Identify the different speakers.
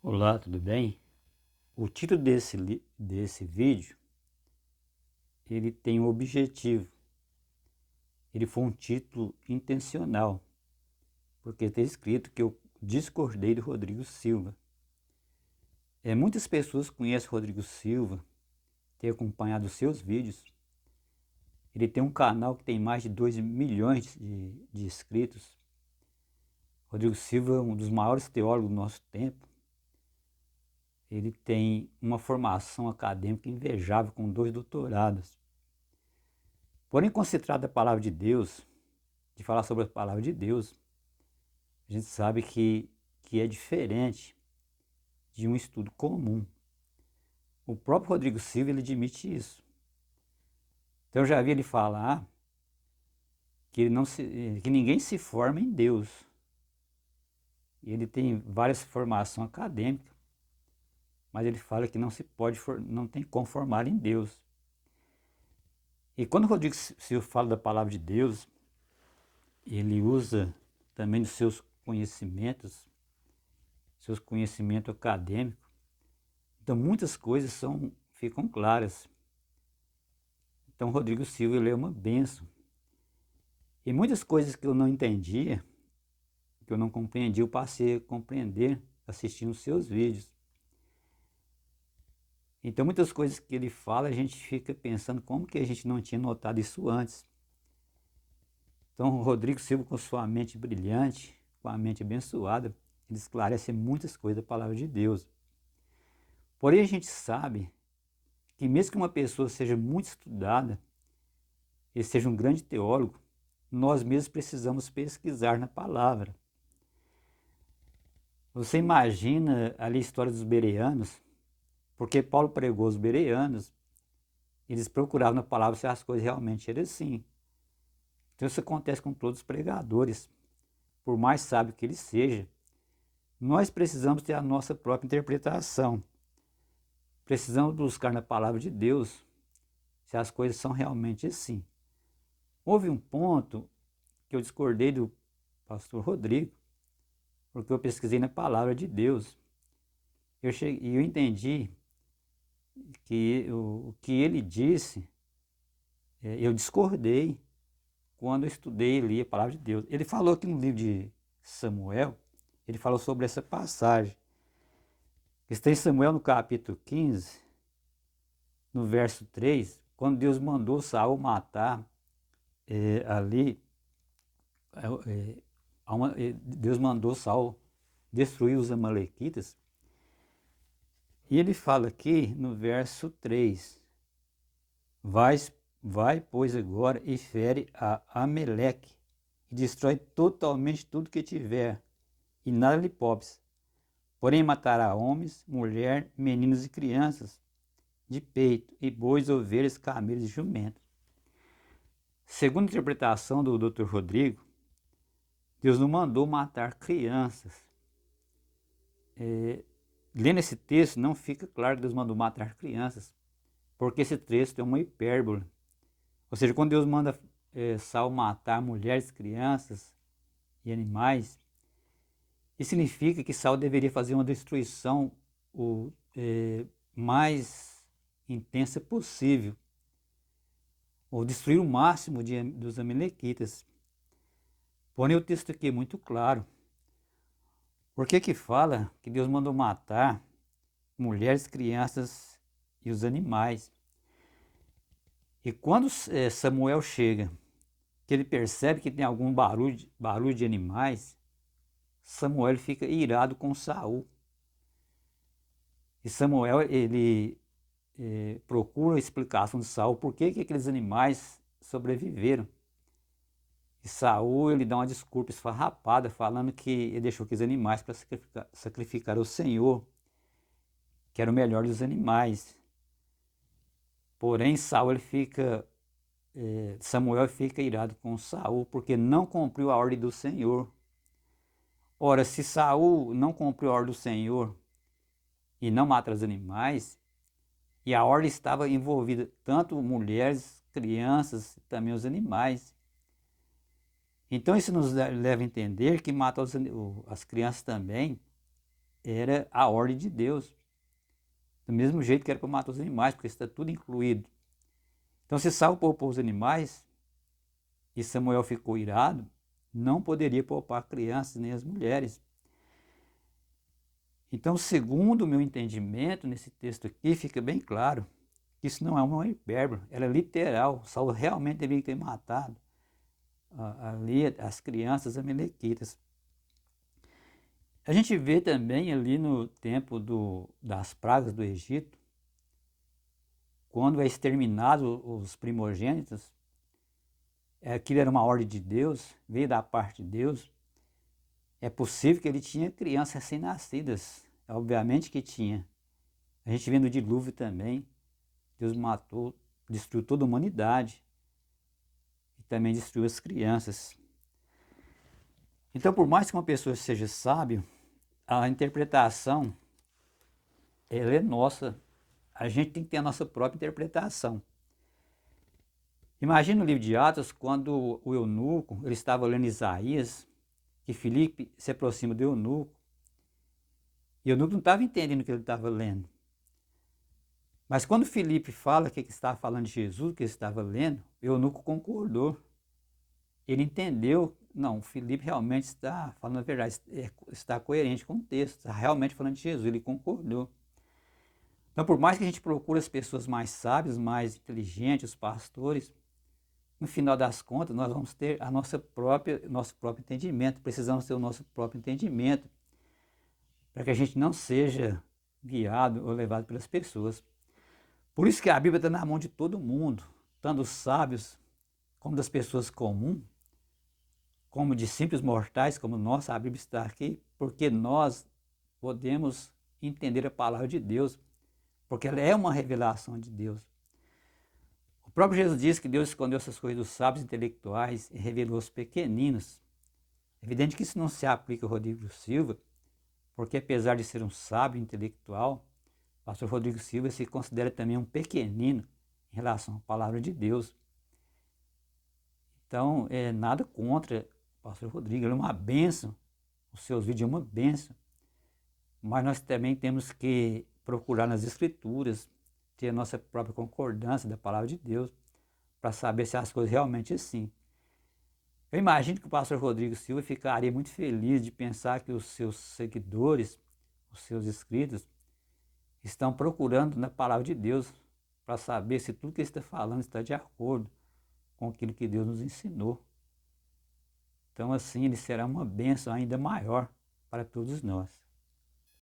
Speaker 1: Olá, tudo bem? O título desse vídeo, ele tem um objetivo. Ele foi um título intencional, porque está escrito que eu discordei do Rodrigo Silva. Muitas pessoas conhecem o Rodrigo Silva, têm acompanhado os seus vídeos. Ele tem um canal que tem mais de 2 milhões de inscritos. Rodrigo Silva é um dos maiores teólogos do nosso tempo. Ele tem uma formação acadêmica invejável, com 2 doutorados. Porém, quando se trata da palavra de Deus, de falar sobre a palavra de Deus, a gente sabe que é diferente de um estudo comum. O próprio Rodrigo Silva, ele admite isso. Então eu já vi ele falar que ninguém se forma em Deus. Ele tem várias formações acadêmicas, mas ele fala que não tem como formar em Deus. E quando o Rodrigo Silva fala da palavra de Deus, ele usa também dos seus conhecimentos acadêmicos. Então muitas coisas ficam claras. Então Rodrigo Silva, ele é uma bênção. E muitas coisas que eu não entendia, que eu não compreendia, eu passei a compreender assistindo os seus vídeos. Então muitas coisas que ele fala, a gente fica pensando como que a gente não tinha notado isso antes. Então o Rodrigo Silva, com sua mente brilhante, com a mente abençoada, ele esclarece muitas coisas da palavra de Deus. Porém a gente sabe que mesmo que uma pessoa seja muito estudada, e seja um grande teólogo, nós mesmos precisamos pesquisar na palavra. Você imagina ali a história dos bereanos, porque Paulo pregou aos bereanos, eles procuravam na palavra se as coisas realmente eram assim. Então isso acontece com todos os pregadores, por mais sábio que ele seja. Nós precisamos ter a nossa própria interpretação. Precisamos buscar na palavra de Deus se as coisas são realmente assim. Houve um ponto que eu discordei do pastor Rodrigo, porque eu pesquisei na palavra de Deus. E eu entendi que o que ele disse, eu discordei quando eu estudei e li a palavra de Deus. Ele falou que no livro de Samuel, ele falou sobre essa passagem. Está em Samuel no capítulo 15, no verso 3, quando Deus mandou Saul matar ali, Deus mandou Saul destruir os amalequitas. E ele fala aqui no verso 3, vai pois agora e fere a Ameleque, e destrói totalmente tudo que tiver, e nada lhe pobres. Porém matará homens, mulher, meninos e crianças, de peito, e bois, ovelhas, camelos e jumentos. Segundo a interpretação do Dr. Rodrigo, Deus não mandou matar crianças. Lendo esse texto, não fica claro que Deus mandou matar crianças, porque esse texto é uma hipérbole. Ou seja, quando Deus manda Saul matar mulheres, crianças e animais, isso significa que Saul deveria fazer uma destruição mais intensa possível, ou destruir o máximo dos amalequitas. Porém, o texto aqui é muito claro. Por que fala que Deus mandou matar mulheres, crianças e os animais? E quando Samuel chega, que ele percebe que tem algum barulho de animais, Samuel fica irado com Saul. E Samuel, ele procura a explicação de Saul por que aqueles animais sobreviveram. E Saul, ele dá uma desculpa esfarrapada, falando que ele deixou aqueles animais para sacrificar ao Senhor, que era o melhor dos animais. Porém, Samuel fica irado com Saul, porque não cumpriu a ordem do Senhor. Ora, se Saul não cumpriu a ordem do Senhor e não mata os animais, e a ordem estava envolvida tanto mulheres, crianças e também os animais. Então isso nos leva a entender que matar as crianças também era a ordem de Deus. Do mesmo jeito que era para matar os animais, porque está tudo incluído. Então, se Saul poupou os animais e Samuel ficou irado, não poderia poupar crianças nem as mulheres. Então, segundo o meu entendimento, nesse texto aqui, fica bem claro que isso não é uma hipérbole, era literal. Saul realmente deveria ter matado ali as crianças amalequitas. A gente vê também ali no tempo das pragas do Egito, quando é exterminado os primogênitos, aquilo era uma ordem de Deus, veio da parte de Deus. É possível que ele tinha crianças recém-nascidas, obviamente que tinha. A gente vê no dilúvio também, Deus matou, destruiu toda a humanidade e também destruiu as crianças. Então, por mais que uma pessoa seja sábio, a interpretação ela é nossa. A gente tem que ter a nossa própria interpretação. Imagina no livro de Atos, quando o eunuco ele estava lendo Isaías, que Filipe se aproxima do eunuco, e o eunuco não estava entendendo o que ele estava lendo. Mas quando Filipe fala que estava falando de Jesus, que ele estava lendo, o eunuco concordou. Ele entendeu, não, Filipe realmente está falando a verdade, está coerente com o texto, está realmente falando de Jesus, ele concordou. Então, por mais que a gente procure as pessoas mais sábias, mais inteligentes, os pastores, no final das contas, nós vamos ter nosso próprio entendimento, precisamos ter o nosso próprio entendimento, para que a gente não seja guiado ou levado pelas pessoas. Por isso que a Bíblia está na mão de todo mundo, tanto dos sábios como das pessoas comuns, como de simples mortais como nós. A Bíblia está aqui porque nós podemos entender a palavra de Deus, porque ela é uma revelação de Deus. O próprio Jesus disse que Deus escondeu essas coisas dos sábios intelectuais e revelou aos pequeninos. É evidente que isso não se aplica ao Rodrigo Silva, porque apesar de ser um sábio intelectual, o pastor Rodrigo Silva se considera também um pequenino em relação à palavra de Deus. Então, nada contra o pastor Rodrigo, ele é uma bênção, os seus vídeos é uma bênção, mas nós também temos que procurar nas Escrituras, ter a nossa própria concordância da palavra de Deus, para saber se as coisas realmente são assim. Eu imagino que o pastor Rodrigo Silva ficaria muito feliz de pensar que os seus seguidores, os seus inscritos, estão procurando na palavra de Deus para saber se tudo que ele está falando está de acordo com aquilo que Deus nos ensinou. Então, assim, ele será uma bênção ainda maior para todos nós.